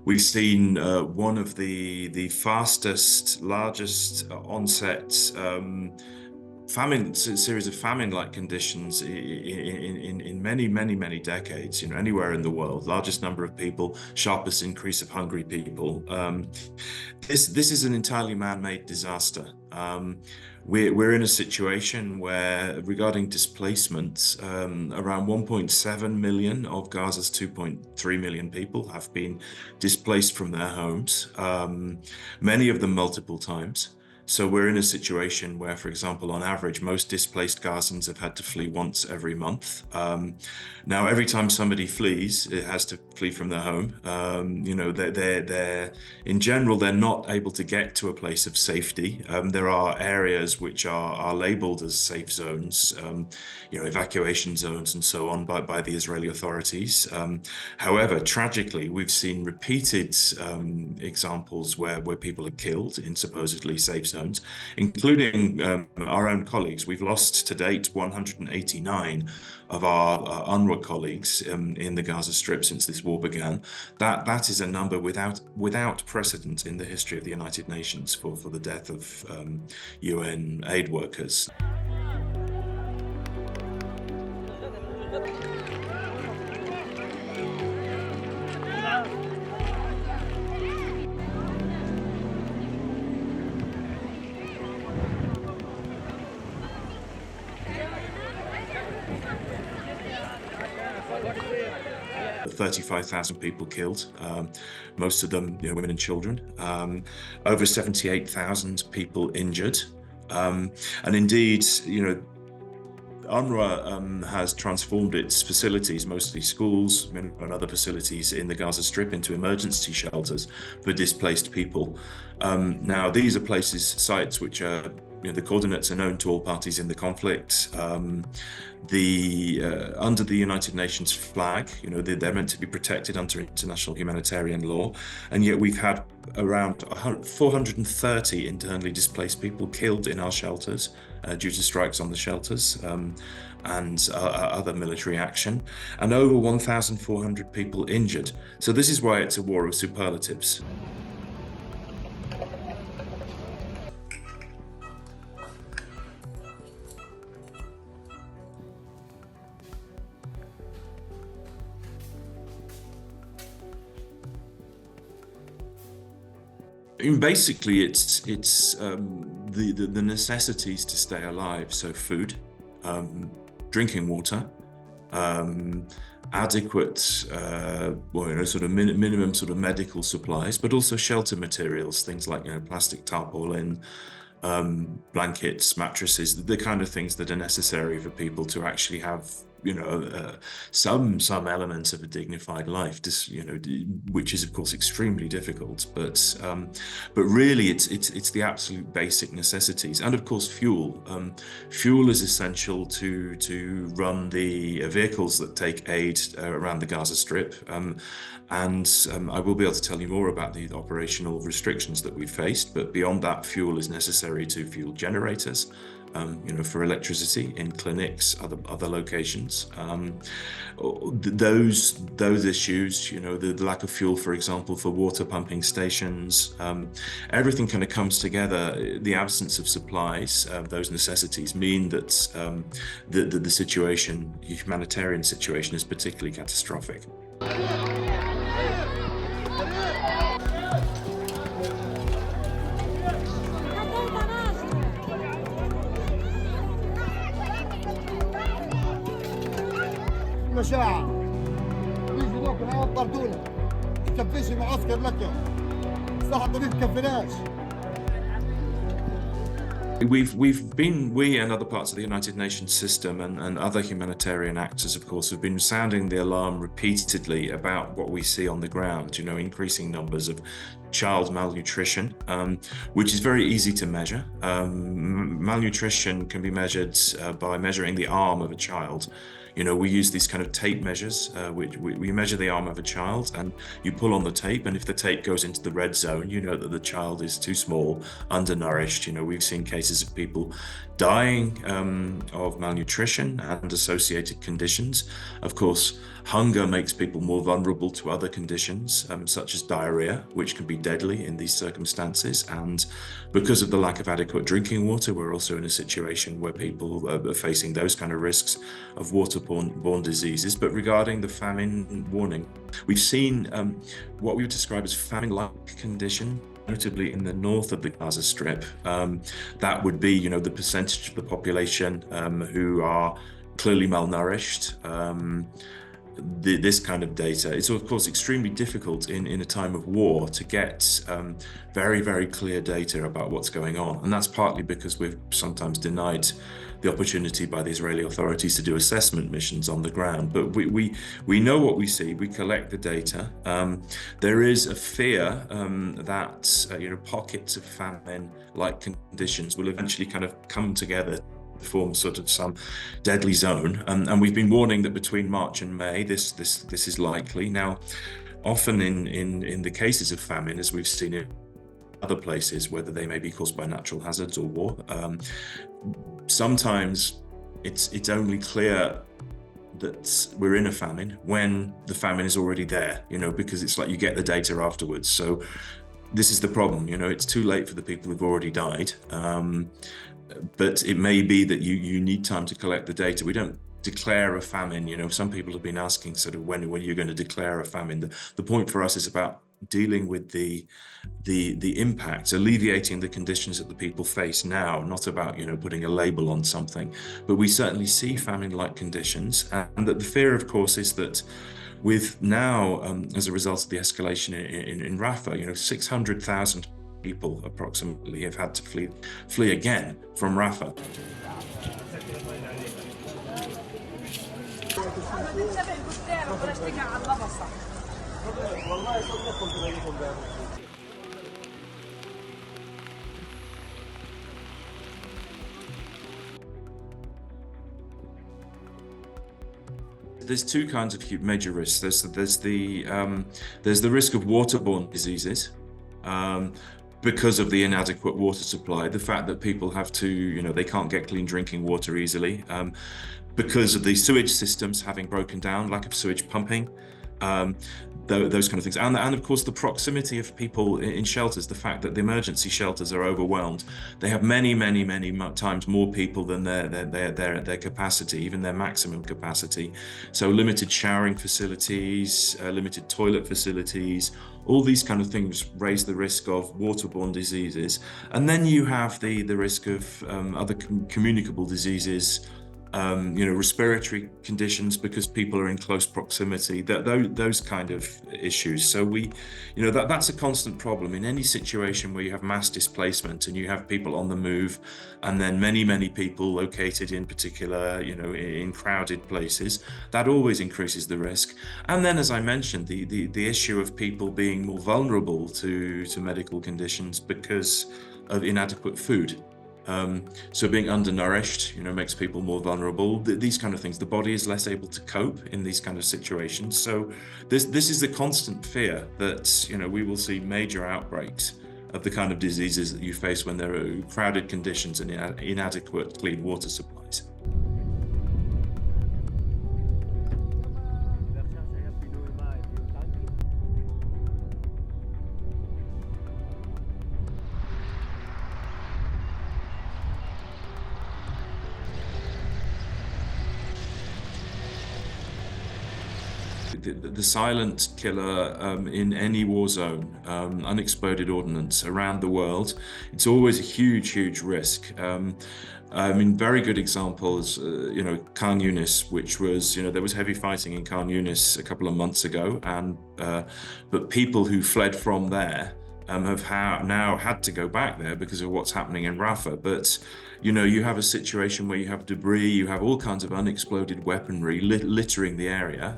We've seen one of the fastest, largest onset series of famine-like conditions in many decades. Anywhere in the world, largest number of people, sharpest increase of hungry people. This is an entirely man-made disaster. We're in a situation where, regarding displacement, around 1.7 million of Gaza's 2.3 million people have been displaced from their homes, many of them multiple times. So we're in a situation where, for example, on average, most displaced Gazans have had to flee once every month. Now, every time somebody flees, it has to flee from their home. They're in general, they're not able to get to a place of safety. There are areas which are labeled as safe zones, evacuation zones and so on by the Israeli authorities. However, tragically, we've seen repeated examples where people are killed in supposedly safe zones, including our own colleagues. We've lost to date 189 of our UNRWA colleagues in the Gaza Strip since this war began. That is a number without precedent in the history of the United Nations for the death of UN aid workers. 35,000 people killed, most of them women and children, over 78,000 people injured. And indeed, UNRWA has transformed its facilities, mostly schools and other facilities in the Gaza Strip, into emergency shelters for displaced people. Now, these are sites which are, the coordinates are known to all parties in the conflict. Under the United Nations flag, they're meant to be protected under international humanitarian law, and yet we've had around 430 internally displaced people killed in our shelters due to strikes on the shelters and other military action, and over 1,400 people injured. So this is why it's a war of superlatives. Basically, it's the necessities to stay alive. So food, drinking water, adequate, sort of minimum sort of medical supplies, but also shelter materials, things like plastic tarpaulin, blankets, mattresses, the kind of things that are necessary for people to actually have some elements of a dignified life, which is of course extremely difficult, but really it's the absolute basic necessities. And of course fuel. Fuel is essential to run the vehicles that take aid around the Gaza Strip, and I will be able to tell you more about the operational restrictions that we faced, but beyond that, fuel is necessary to fuel generators, for electricity in clinics, other locations. Those issues, the lack of fuel, for example, for water pumping stations, everything kind of comes together. The absence of supplies, those necessities mean that the situation, the humanitarian situation, is particularly catastrophic. مجاعة يجوا دوك الآن طردونا تكفيش معسكر لك صح ما تكفيناش. We and other parts of the United Nations system and other humanitarian actors, of course, have been sounding the alarm repeatedly about what we see on the ground, increasing numbers of child malnutrition, which is very easy to measure. Malnutrition can be measured by measuring the arm of a child. We use these kind of tape measures, which we measure the arm of a child, and you pull on the tape, and if the tape goes into the red zone, you know that the child is too small, undernourished. We've seen cases of people dying of malnutrition and associated conditions. Of course, hunger makes people more vulnerable to other conditions, such as diarrhea, which can be deadly in these circumstances. And because of the lack of adequate drinking water, we're also in a situation where people are facing those kind of risks of waterborne diseases. But regarding the famine warning, we've seen what we would describe as famine-like condition, notably in the north of the Gaza Strip. That would be, the percentage of the population who are clearly malnourished. This kind of data. It's of course extremely difficult in a time of war to get very, very clear data about what's going on. And that's partly because we've sometimes denied the opportunity by the Israeli authorities to do assessment missions on the ground. But we know what we see, we collect the data. There is a fear that pockets of famine-like conditions will eventually kind of come together, form sort of some deadly zone, and we've been warning that between March and May this is likely. Now, often in the cases of famine, as we've seen in other places, whether they may be caused by natural hazards or war, sometimes it's only clear that we're in a famine when the famine is already there, because it's like you get the data afterwards. So this is the problem, it's too late for the people who've already died. But it may be that you need time to collect the data. We don't declare a famine. Some people have been asking sort of when you're going to declare a famine. The point for us is about dealing with the impacts, alleviating the conditions that the people face now, not about putting a label on something. But we certainly see famine-like conditions, and that the fear, of course, is that with now, as a result of the escalation in Rafah, 600,000 people approximately have had to flee again from Rafah. There's two kinds of major risks. There's the risk of waterborne diseases. Because of the inadequate water supply, the fact that people have to, they can't get clean drinking water easily, because of the sewage systems having broken down, lack of sewage pumping, those kind of things. And of course, the proximity of people in shelters, the fact that the emergency shelters are overwhelmed. They have many times more people than their capacity, even their maximum capacity. So limited showering facilities, limited toilet facilities, all these kind of things raise the risk of waterborne diseases. And then you have the risk of other communicable diseases, respiratory conditions because people are in close proximity, those kind of issues. So that's a constant problem in any situation where you have mass displacement and you have people on the move, and then many people located in particular, in crowded places. That always increases the risk. And then, as I mentioned, the issue of people being more vulnerable to medical conditions because of inadequate food. So being undernourished, makes people more vulnerable. These kind of things. The body is less able to cope in these kind of situations. So this is the constant fear that, we will see major outbreaks of the kind of diseases that you face when there are crowded conditions and inadequate clean water supplies. The silent killer in any war zone, unexploded ordnance around the world, it's always a huge risk. Very good examples, Khan Yunis, which was, there was heavy fighting in Khan Yunis a couple of months ago, and but people who fled from there have now had to go back there because of what's happening in Rafah. But you have a situation where you have debris, you have all kinds of unexploded weaponry littering the area.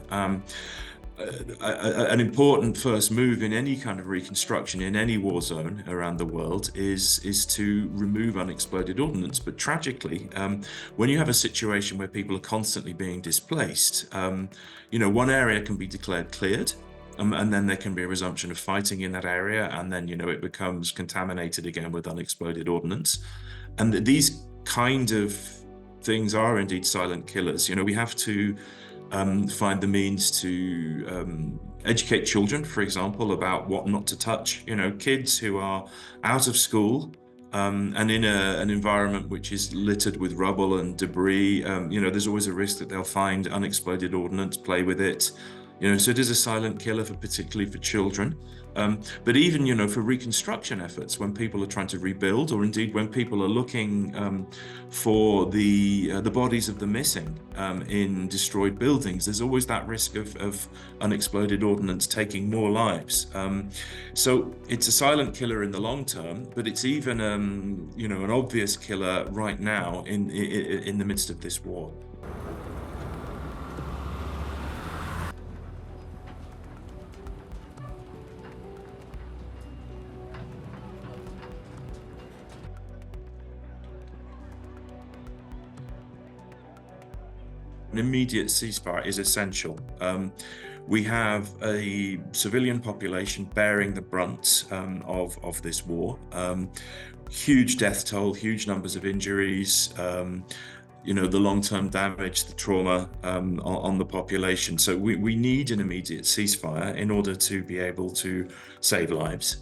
an important first move in any kind of reconstruction in any war zone around the world is to remove unexploded ordnance. But tragically, when you have a situation where people are constantly being displaced, one area can be declared cleared, and then there can be a resumption of fighting in that area, and then it becomes contaminated again with unexploded ordnance. And these kind of things are indeed silent killers. We have to find the means to educate children, for example, about what not to touch. Kids who are out of school and in an environment which is littered with rubble and debris, there's always a risk that they'll find unexploded ordnance, play with it. So it is a silent killer, particularly for children. But even, for reconstruction efforts, when people are trying to rebuild, or indeed when people are looking for the bodies of the missing in destroyed buildings, there's always that risk of unexploded ordnance taking more lives. So it's a silent killer in the long term, but it's even, an obvious killer right now in the midst of this war. An immediate ceasefire is essential. We have a civilian population bearing the brunt of this war. Huge death toll, huge numbers of injuries, the long-term damage, the trauma on the population. So we need an immediate ceasefire in order to be able to save lives.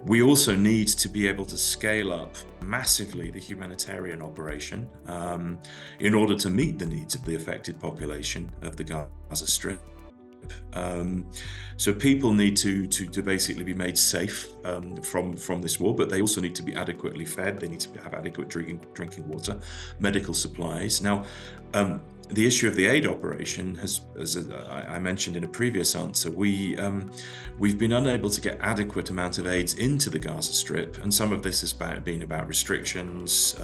We also need to be able to scale up massively the humanitarian operation in order to meet the needs of the affected population of the Gaza Strip. So people need to basically be made safe from this war, but they also need to be adequately fed. They need to have adequate drinking water, medical supplies. Now, the issue of the aid operation has, as I mentioned in a previous answer, we've been unable to get adequate amount of aids into the Gaza Strip, and some of this has been about restrictions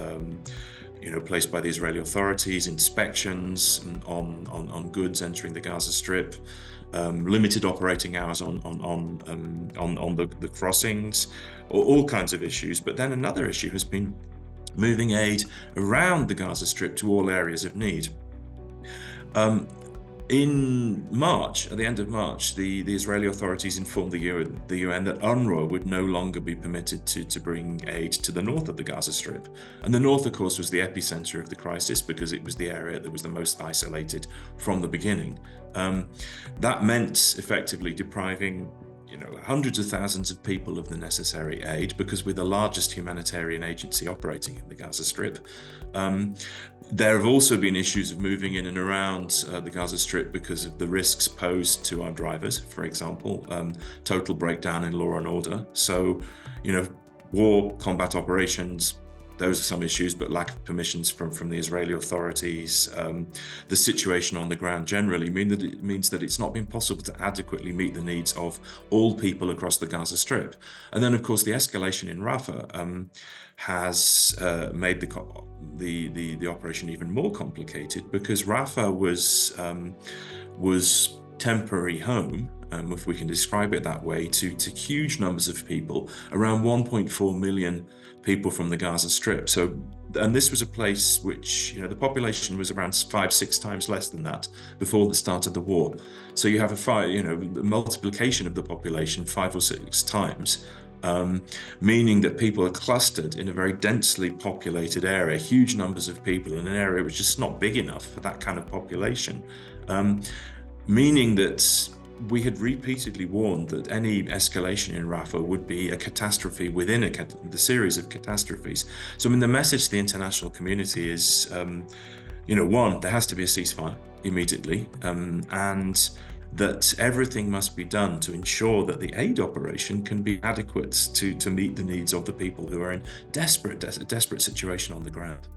placed by the Israeli authorities, inspections on goods entering the Gaza Strip, limited operating hours on the crossings, all kinds of issues. But then another issue has been moving aid around the Gaza Strip to all areas of need. In March, at the end of March, the Israeli authorities informed the UN that UNRWA would no longer be permitted to bring aid to the north of the Gaza Strip. And the north, of course, was the epicenter of the crisis because it was the area that was the most isolated from the beginning. That meant effectively depriving hundreds of thousands of people of the necessary aid, because we're the largest humanitarian agency operating in the Gaza Strip. There have also been issues of moving in and around the Gaza Strip because of the risks posed to our drivers, for example, total breakdown in law and order. So, war, combat operations, those are some issues, but lack of permissions from the Israeli authorities, the situation on the ground generally means that it's not been possible to adequately meet the needs of all people across the Gaza Strip. And then, of course, the escalation in Rafah has made the operation even more complicated, because Rafah was temporary home, if we can describe it that way, to huge numbers of people, around 1.4 million people from the Gaza Strip. So, and this was a place which, the population was around 5-6 times less than that before the start of the war. So you have the multiplication of the population 5 or 6 times, meaning that people are clustered in a very densely populated area, huge numbers of people in an area which is just not big enough for that kind of population, meaning that we had repeatedly warned that any escalation in Rafah would be a catastrophe within the series of catastrophes. So, the message to the international community is, one, there has to be a ceasefire immediately, and that everything must be done to ensure that the aid operation can be adequate to meet the needs of the people who are in desperate situation on the ground.